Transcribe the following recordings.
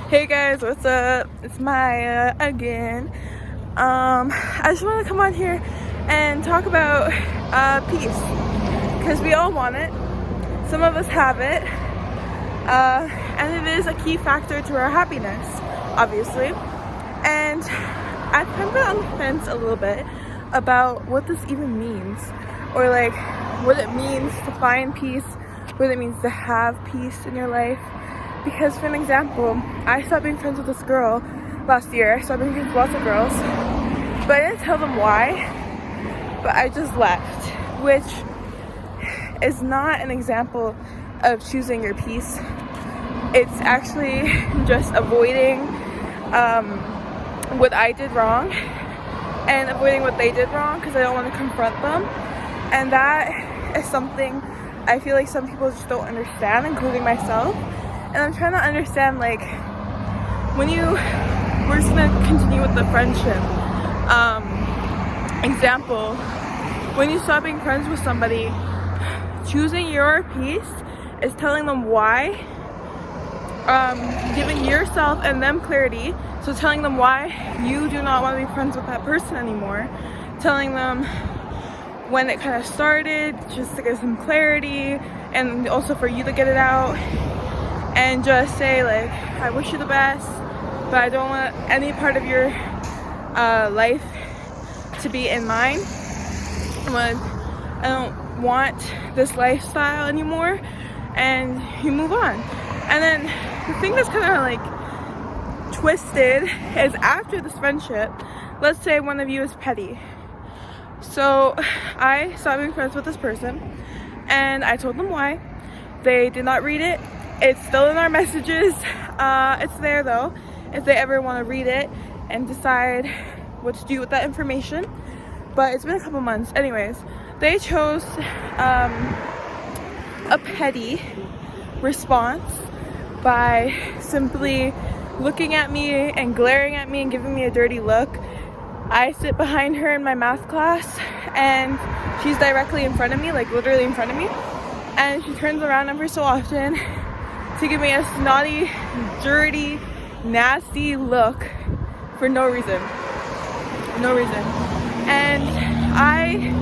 Hey guys, what's up? It's Maya again. I just want to come on here and talk about peace, because we all want it. Some of us have it, and it is a key factor to our happiness, obviously. And I've kind of been on the fence a little bit about what this even means, or like what it means to find peace, what it means to have peace in your life. Because, for an example, I stopped being friends with this girl last year. I stopped being friends with lots of girls, but I didn't tell them why, but I just left, which is not an example of choosing your peace. It's actually just avoiding what I did wrong and avoiding what they did wrong, because I don't want to confront them. And that is something I feel like some people just don't understand, including myself. And I'm trying to understand, like, we're just gonna continue with the friendship example. When you stop being friends with somebody, choosing your peace is telling them why, giving yourself and them clarity. So telling them why you do not want to be friends with that person anymore, telling them when it kind of started, just to get some clarity, and also for you to get it out. And just say, like, I wish you the best, but I don't want any part of your life to be in mine. I don't want this lifestyle anymore, and you move on. And then the thing that's kind of like twisted is, after this friendship, let's say one of you is petty. So I stopped being friends with this person, and I told them why. They did not read it. It's still in our messages. It's there though, if they ever want to read it and decide what to do with that information. But it's been a couple months. Anyways, they chose a petty response by simply looking at me and glaring at me and giving me a dirty look. I sit behind her in my math class, and she's directly in front of me, like literally in front of me. And she turns around every so often to give me a snotty, dirty, nasty look for no reason. No reason. And I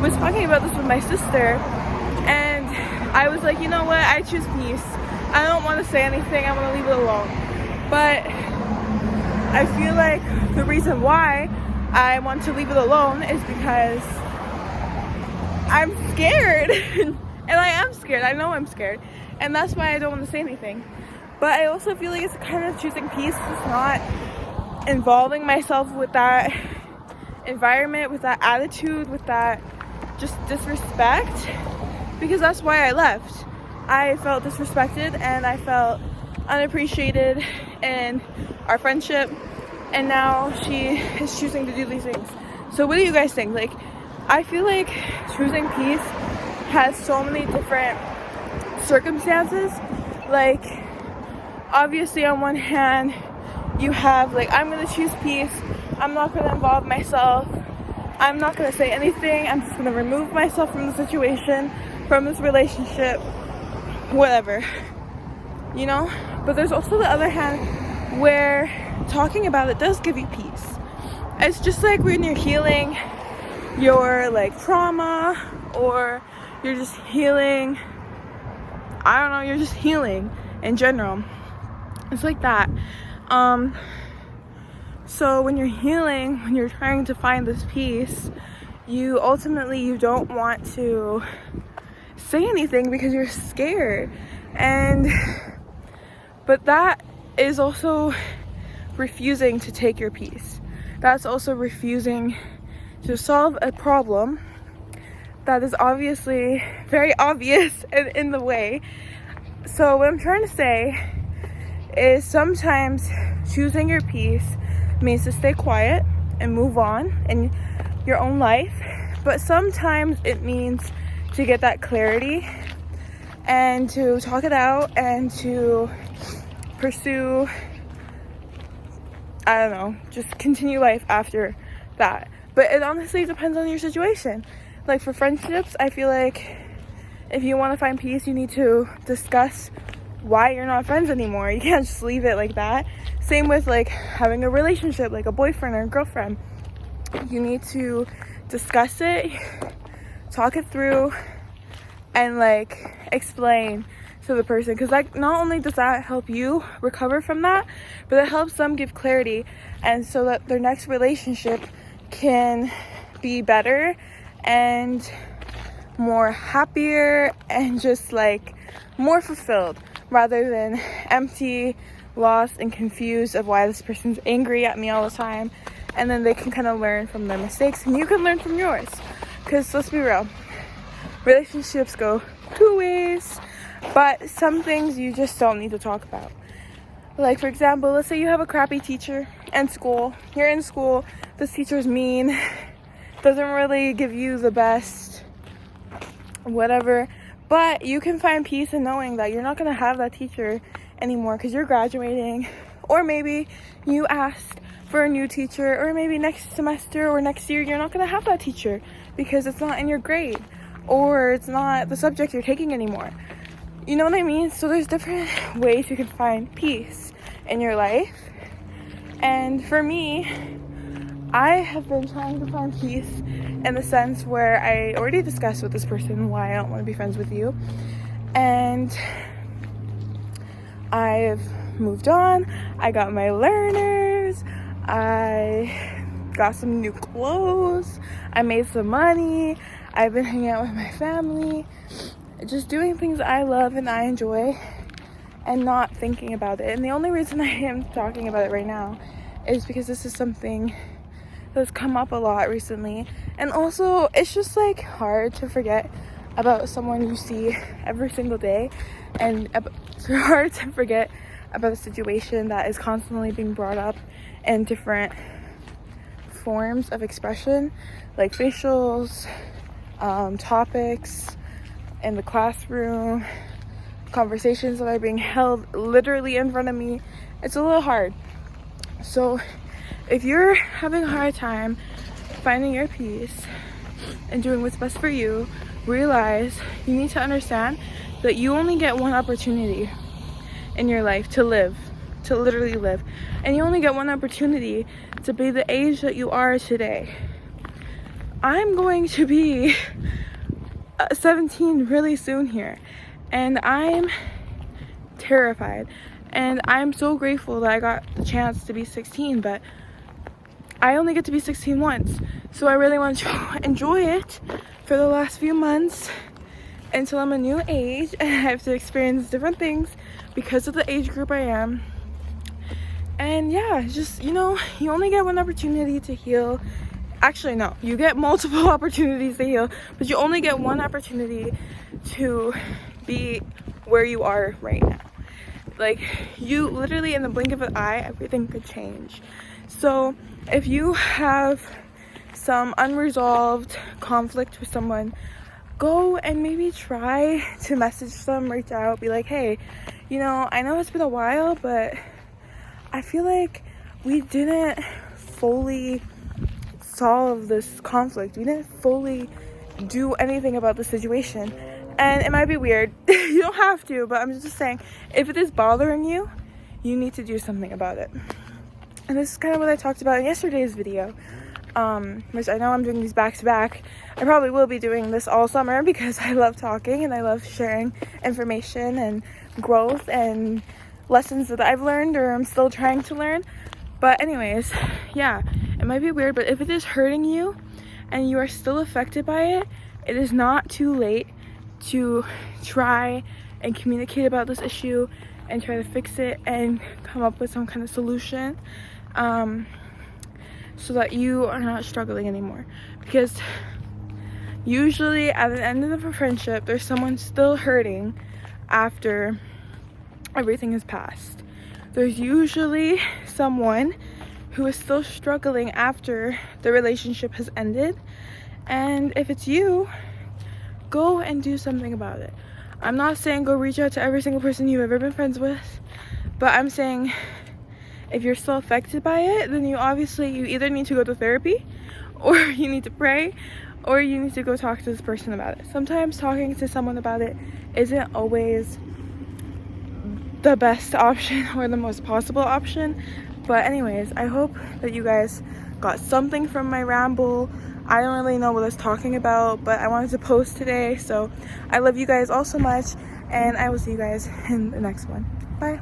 was talking about this with my sister, and I was like, you know what? I choose peace. I don't want to say anything. I want to leave it alone. But I feel like the reason why I want to leave it alone is because I'm scared. And I am scared. I know I'm scared. And that's why I don't want to say anything. But I also feel like it's kind of choosing peace. It's not involving myself with that environment, with that attitude, with that just disrespect. Because that's why I left. I felt disrespected, and I felt unappreciated in our friendship. And now she is choosing to do these things. So what do you guys think? Like, I feel like choosing peace has so many different circumstances. Like, obviously on one hand you have, like, I'm gonna choose peace, I'm not gonna involve myself, I'm not gonna say anything, I'm just gonna remove myself from the situation, from this relationship, whatever, you know. But there's also the other hand where talking about it does give you peace. It's just like when you're healing your, like, trauma, or you're just healing, I don't know, you're just healing in general. It's like that. So when you're healing, when you're trying to find this peace, you don't want to say anything because you're scared. But that is also refusing to take your peace. That's also refusing to solve a problem that is obviously very obvious and in the way. So what I'm trying to say is, sometimes choosing your peace means to stay quiet and move on in your own life, but sometimes it means to get that clarity and to talk it out and to pursue, I don't know, just continue life after that. But it honestly depends on your situation. Like, for friendships, I feel like if you want to find peace, you need to discuss why you're not friends anymore. You can't just leave it like that. Same with like having a relationship, like a boyfriend or a girlfriend. You need to discuss it, talk it through, and like explain to the person, because like not only does that help you recover from that, but it helps them give clarity, and so that their next relationship can be better and more happier and just like more fulfilled, rather than empty, lost, and confused of why this person's angry at me all the time. And then they can kind of learn from their mistakes, and you can learn from yours, because let's be real, relationships go 2 ways. But some things you just don't need to talk about. Like, for example, let's say you have a crappy teacher in school. You're in school, this teacher's mean, doesn't really give you the best, whatever. But you can find peace in knowing that you're not going to have that teacher anymore because you're graduating. Or maybe you asked for a new teacher, or maybe next semester or next year you're not going to have that teacher because it's not in your grade, or it's not the subject you're taking anymore. You know what I mean? So there's different ways you can find peace in your life. And for me, I have been trying to find peace in the sense where I already discussed with this person why I don't want to be friends with you. And I've moved on. I got my learners. I got some new clothes. I made some money. I've been hanging out with my family. Just doing things I love and I enjoy, and not thinking about it. And the only reason I am talking about it right now is because this is something that's come up a lot recently. And also, it's just like hard to forget about someone you see every single day, and it's hard to forget about a situation that is constantly being brought up in different forms of expression, like facials, topics in the classroom, conversations that are being held literally in front of me. It's a little hard. So if you're having a hard time finding your peace and doing what's best for you, realize you need to understand that you only get one opportunity in your life to live, to literally live. And you only get one opportunity to be the age that you are today. I'm going to be 17 really soon here, and I'm terrified, and I'm so grateful that I got the chance to be 16, but I only get to be 16 once, so I really want to enjoy it for the last few months until I'm a new age and I have to experience different things because of the age group I am. And yeah, just, you know, you only get one opportunity to heal. Actually, no, you get multiple opportunities to heal, but you only get one opportunity to be where you are right now. Like, you literally, in the blink of an eye, everything could change. So if you have some unresolved conflict with someone, go and maybe try to message them, reach out, be like, hey, you know it's been a while, but I feel like we didn't fully solve this conflict. We didn't fully do anything about the situation. And it might be weird. You don't have to, but I'm just saying, if it is bothering you, you need to do something about it. And this is kind of what I talked about in yesterday's video, which I know I'm doing these back to back. I probably will be doing this all summer because I love talking and I love sharing information and growth and lessons that I've learned or I'm still trying to learn. But anyways, yeah, it might be weird, but if it is hurting you and you are still affected by it, it is not too late to try and communicate about this issue and try to fix it and come up with some kind of solution, so that you are not struggling anymore. Because usually at the end of a friendship, there's someone still hurting after everything is passed. There's usually someone who is still struggling after the relationship has ended. And if it's you, go and do something about it. I'm not saying go reach out to every single person you've ever been friends with, but I'm saying if you're still affected by it, then you either need to go to therapy, or you need to pray, or you need to go talk to this person about it. Sometimes talking to someone about it isn't always the best option or the most possible option. But anyways, I hope that you guys got something from my ramble. I don't really know what I was talking about, but I wanted to post today. So I love you guys all so much, and I will see you guys in the next one. Bye.